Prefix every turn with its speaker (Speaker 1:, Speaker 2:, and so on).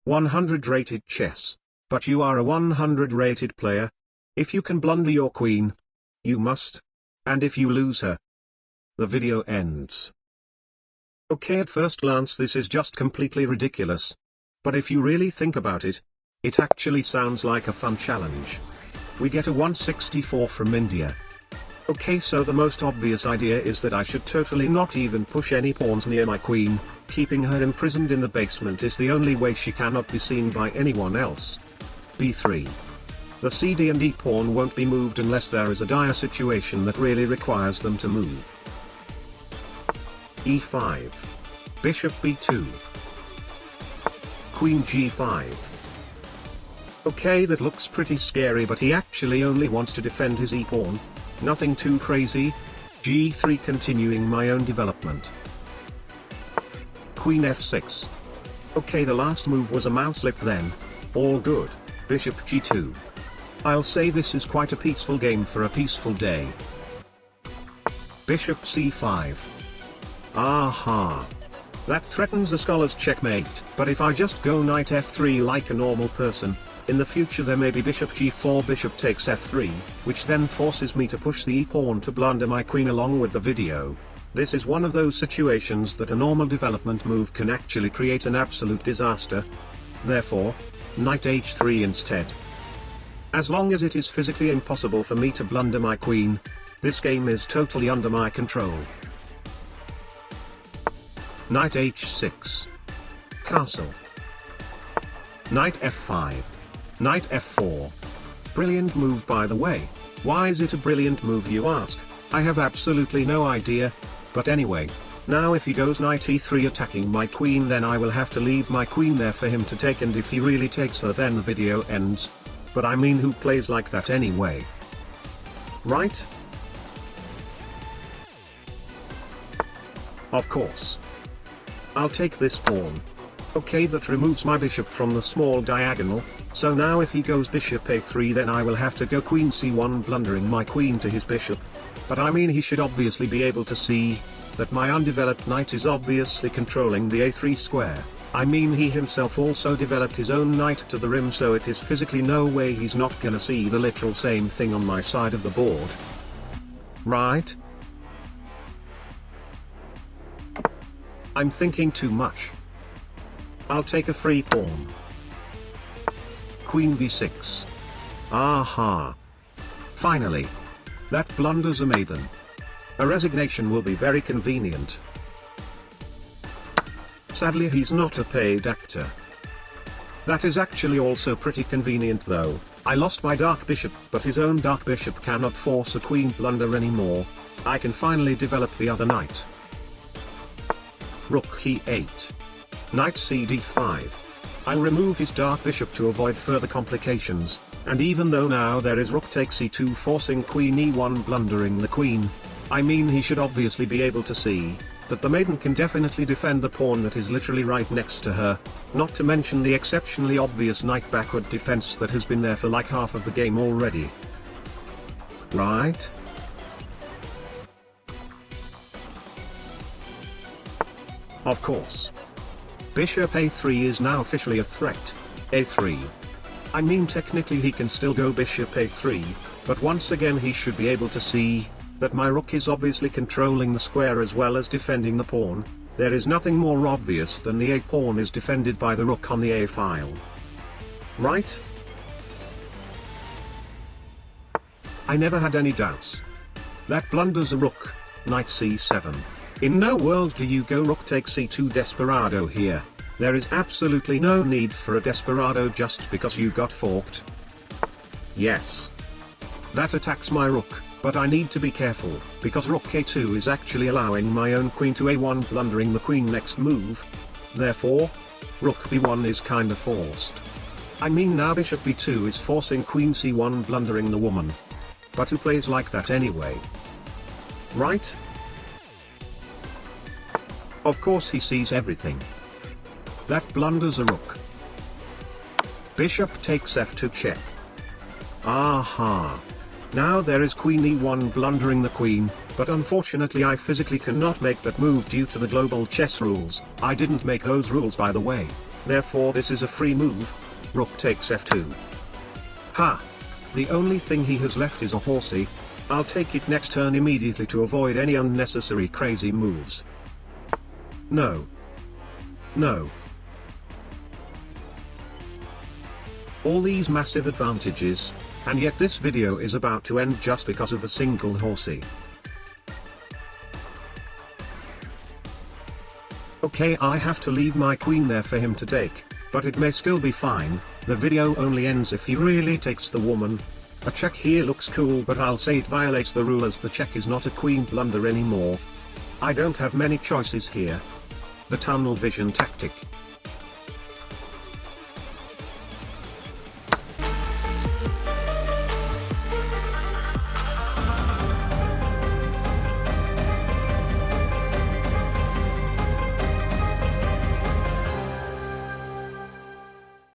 Speaker 1: 100 rated chess. But you are a 100 rated player. If you can blunder your queen, you must. And if you lose her, the video ends. Okay, at first glance this is just completely ridiculous. But if you really think about it, it actually sounds like a fun challenge. We get a 164 from India. Okay, so the most obvious idea is that I should totally not even push any pawns near my queen. Keeping her imprisoned in the basement is the only way she cannot be seen by anyone else. b3. The c, d and e pawn won't be moved unless there is a dire situation that really requires them to move. e5. Bishop b2. Queen g5. Okay, that looks pretty scary, but he actually only wants to defend his e-pawn. Nothing too crazy. g3, continuing my own development. Queen f6. Okay, the last move was a mouse slip then. All good. Bishop g2. I'll say this is quite a peaceful game for a peaceful day. Bishop c5. Aha. That threatens a scholar's checkmate, but if I just go knight f3 like a normal person, in the future there may be bishop g4, bishop takes f3, which then forces me to push the e-pawn to blunder my queen along with the video. This is one of those situations that a normal development move can actually create an absolute disaster. Therefore, knight h3 instead. As long as it is physically impossible for me to blunder my queen, this game is totally under my control. Knight h6. Castle. Knight f5. Knight f4. Brilliant move, by the way. Why is it a brilliant move, you ask? I have absolutely no idea. But anyway, now if he goes knight e3 attacking my queen, then I will have to leave my queen there for him to take, and if he really takes her then the video ends. But I mean, who plays like that anyway? Right? Of course. I'll take this pawn. Okay, that removes my bishop from the small diagonal, so now if he goes bishop a3 then I will have to go queen c1, blundering my queen to his bishop. But I mean, he should obviously be able to see that my undeveloped knight is obviously controlling the a3 square. I mean, he himself also developed his own knight to the rim, so it is physically no way he's not gonna see the literal same thing on my side of the board. Right? I'm thinking too much. I'll take a free pawn. Queen b6. Aha. Finally. That blunders a maiden. A resignation will be very convenient. Sadly, he's not a paid actor. That is actually also pretty convenient though. I lost my dark bishop, but his own dark bishop cannot force a queen blunder anymore. I can finally develop the other knight. Rook e8. Knight cd5. I'll remove his dark bishop to avoid further complications, and even though now there is rook takes e2 forcing queen e1 blundering the queen, I mean, he should obviously be able to see that the maiden can definitely defend the pawn that is literally right next to her, not to mention the exceptionally obvious knight backward defense that has been there for like half of the game already. Right? Of course. Bishop a3 is now officially a threat. a3. I mean, technically he can still go bishop a3, but once again he should be able to see that my rook is obviously controlling the square as well as defending the pawn. There is nothing more obvious than the a-pawn is defended by the rook on the a-file. Right? I never had any doubts. That blunders a rook. Knight c7. In no world do you go rook takes c2 desperado here. There is absolutely no need for a desperado just because you got forked. Yes. That attacks my rook, but I need to be careful, because rook a2 is actually allowing my own queen to a1 blundering the queen next move. Therefore, rook b1 is kinda forced. I mean, now bishop b2 is forcing queen c1 blundering the woman. But who plays like that anyway? Right? Of course he sees everything. That blunders a rook. Bishop takes f2 check. Aha. Now there is queen e1 blundering the queen, but unfortunately I physically cannot make that move due to the global chess rules. I didn't make those rules, by the way. Therefore this is a free move. Rook takes f2. Ha! The only thing he has left is a horsey. I'll take it next turn immediately to avoid any unnecessary crazy moves. No. No. All these massive advantages, and yet this video is about to end just because of a single horsey. Okay, I have to leave my queen there for him to take, but it may still be fine. The video only ends if he really takes the woman. A check here looks cool, but I'll say it violates the rule as the check is not a queen blunder anymore. I don't have many choices here. The tunnel vision tactic.